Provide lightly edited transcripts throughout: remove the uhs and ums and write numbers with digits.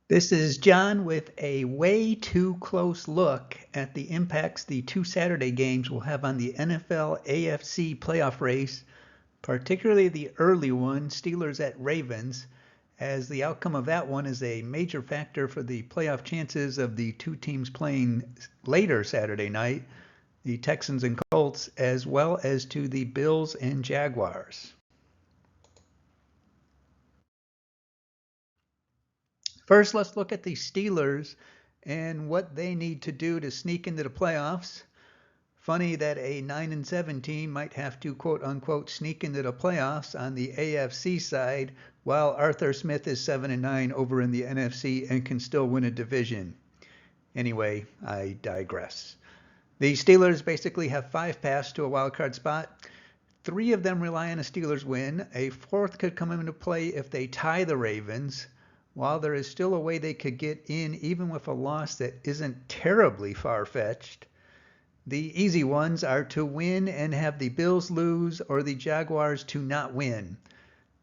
This is John with a way too close look at the impacts the two Saturday games will have on the NFL AFC playoff race, particularly the early one, Steelers at Ravens, as the outcome of that one is a major factor for the playoff chances of the two teams playing later Saturday night, the Texans and Colts, as well as to the Bills and Jaguars. First, let's look at the Steelers and what they need to do to sneak into the playoffs. Funny that a 9-7 team might have to quote unquote sneak into the playoffs on the AFC side, while Arthur Smith is 7-9 over in the NFC and can still win a division. Anyway, I digress. The Steelers basically have 5 paths to a wild card spot. 3 of them rely on a Steelers win. A 4th could come into play if they tie the Ravens, while there is still a way they could get in even with a loss that isn't terribly far-fetched. The easy ones are to win and have the Bills lose or the Jaguars to not win.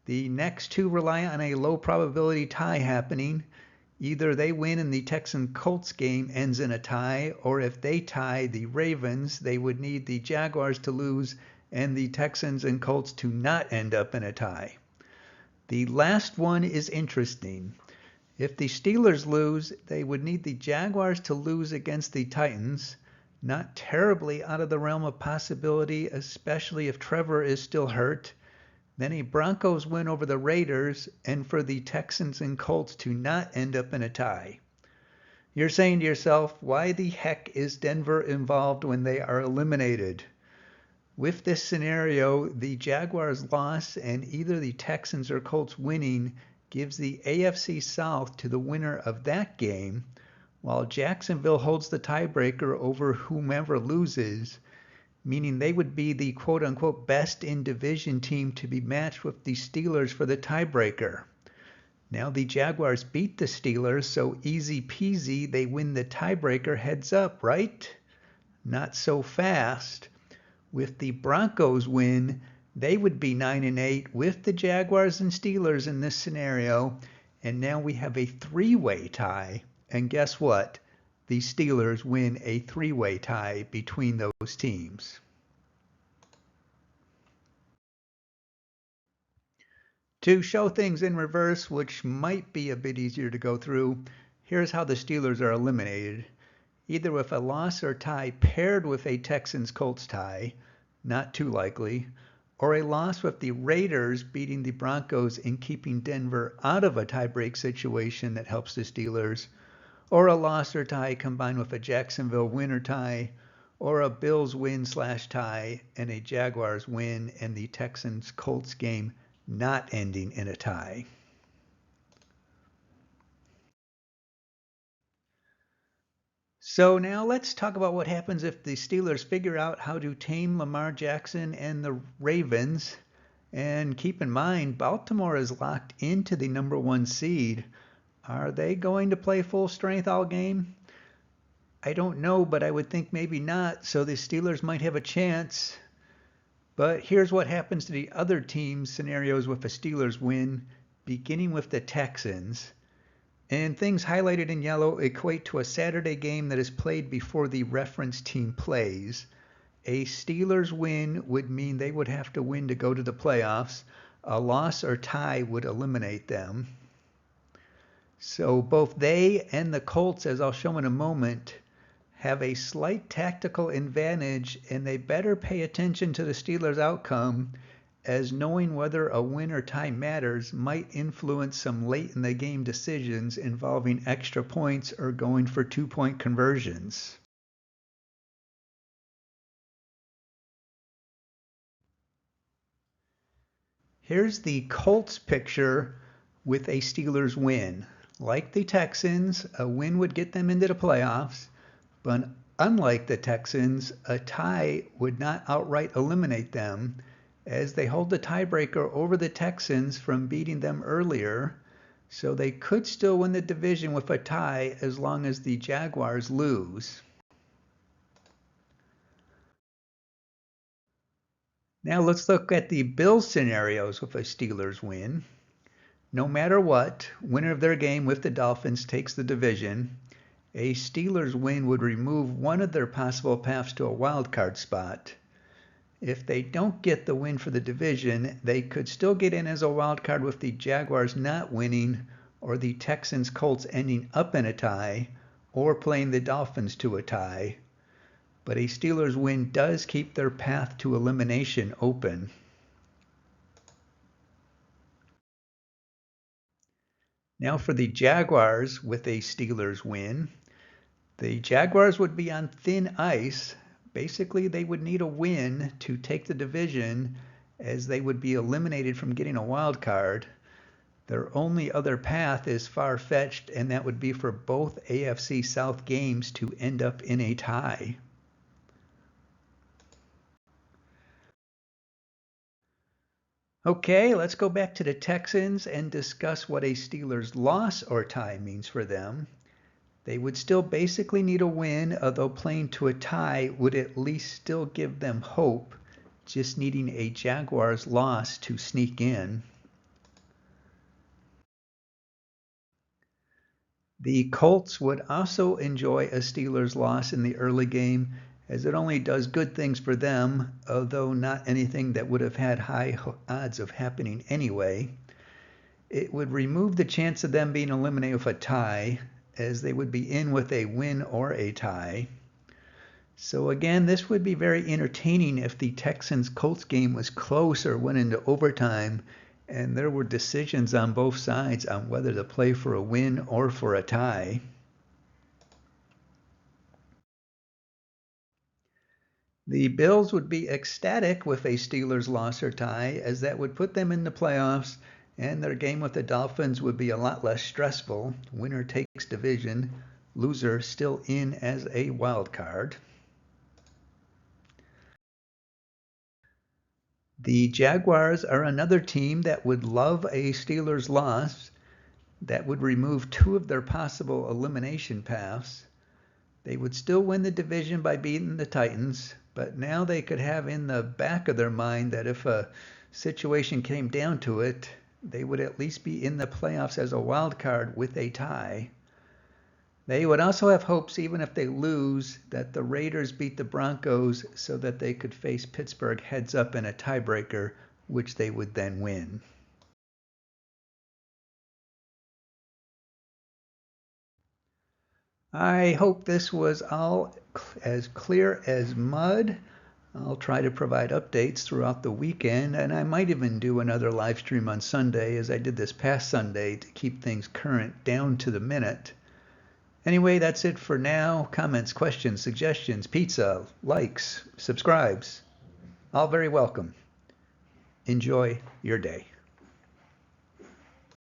The next 2 rely on a low probability tie happening. Either they win and the Texans-Colts game ends in a tie, or if they tie the Ravens, they would need the Jaguars to lose and the Texans and Colts to not end up in a tie. The last one is interesting. If the Steelers lose, they would need the Jaguars to lose against the Titans. Not terribly out of the realm of possibility, especially if Trevor is still hurt. Then a Broncos win over the Raiders, and for the Texans and Colts to not end up in a tie. You're saying to yourself, why the heck is Denver involved when they are eliminated? With this scenario, the Jaguars' loss and either the Texans or Colts winning gives the AFC South to the winner of that game, while Jacksonville holds the tiebreaker over whomever loses, meaning they would be the quote-unquote best in division team to be matched with the Steelers for the tiebreaker. Now the Jaguars beat the Steelers, so easy peasy, they win the tiebreaker heads up, right? Not so fast. With the Broncos win, they would be 9-8 with the Jaguars and Steelers in this scenario, and now we have a 3-way tie. And guess what? The Steelers win a 3-way tie between those teams. To show things in reverse, which might be a bit easier to go through, here's how the Steelers are eliminated. Either with a loss or tie paired with a Texans-Colts tie, not too likely, or a loss with the Raiders beating the Broncos and keeping Denver out of a tiebreak situation that helps the Steelers, or a loss or tie combined with a Jacksonville win or tie, or a Bills win/tie and a Jaguars win and the Texans-Colts game not ending in a tie. So now let's talk about what happens if the Steelers figure out how to tame Lamar Jackson and the Ravens. And keep in mind, Baltimore is locked into the number 1 seed. Are they going to play full strength all game? I don't know, but I would think maybe not, so the Steelers might have a chance. But here's what happens to the other teams' scenarios with a Steelers win, beginning with the Texans. And things highlighted in yellow equate to a Saturday game that is played before the reference team plays. A Steelers win would mean they would have to win to go to the playoffs. A loss or tie would eliminate them. So both they and the Colts, as I'll show in a moment, have a slight tactical advantage, and they better pay attention to the Steelers' outcome, as knowing whether a win or tie matters might influence some late in the game decisions involving extra points or going for 2-point conversions. Here's the Colts picture with a Steelers win. Like the Texans, a win would get them into the playoffs, but unlike the Texans, a tie would not outright eliminate them, as they hold the tiebreaker over the Texans from beating them earlier, so they could still win the division with a tie as long as the Jaguars lose. Now let's look at the Bills scenarios with a Steelers win. No matter what, winner of their game with the Dolphins takes the division. A Steelers win would remove one of their possible paths to a wild card spot. If they don't get the win for the division, they could still get in as a wild card with the Jaguars not winning, or the Texans Colts ending up in a tie, or playing the Dolphins to a tie. But a Steelers win does keep their path to elimination open. Now for the Jaguars with a Steelers win. The Jaguars would be on thin ice. Basically, they would need a win to take the division, as they would be eliminated from getting a wild card. Their only other path is far-fetched, and that would be for both AFC South games to end up in a tie. Okay, let's go back to the Texans and discuss what a Steelers loss or tie means for them. They would still basically need a win, although playing to a tie would at least still give them hope, just needing a Jaguars loss to sneak in. The Colts would also enjoy a Steelers loss in the early game, as it only does good things for them, although not anything that would have had high odds of happening anyway. It would remove the chance of them being eliminated with a tie, as they would be in with a win or a tie. So again, this would be very entertaining if the Texans-Colts game was close or went into overtime, and there were decisions on both sides on whether to play for a win or for a tie. The Bills would be ecstatic with a Steelers loss or tie, as that would put them in the playoffs, and their game with the Dolphins would be a lot less stressful. Winner takes division, loser still in as a wild card. The Jaguars are another team that would love a Steelers loss. That would remove two of their possible elimination paths. They would still win the division by beating the Titans, but now they could have in the back of their mind that if a situation came down to it, they would at least be in the playoffs as a wild card with a tie. They would also have hopes, even if they lose, that the Raiders beat the Broncos so that they could face Pittsburgh heads up in a tiebreaker, which they would then win. I hope this was all as clear as mud. I'll try to provide updates throughout the weekend, and I might even do another live stream on Sunday, as I did this past Sunday, to keep things current down to the minute. Anyway, that's it for now. Comments, questions, suggestions, pizza, likes, subscribes, all very welcome. Enjoy your day.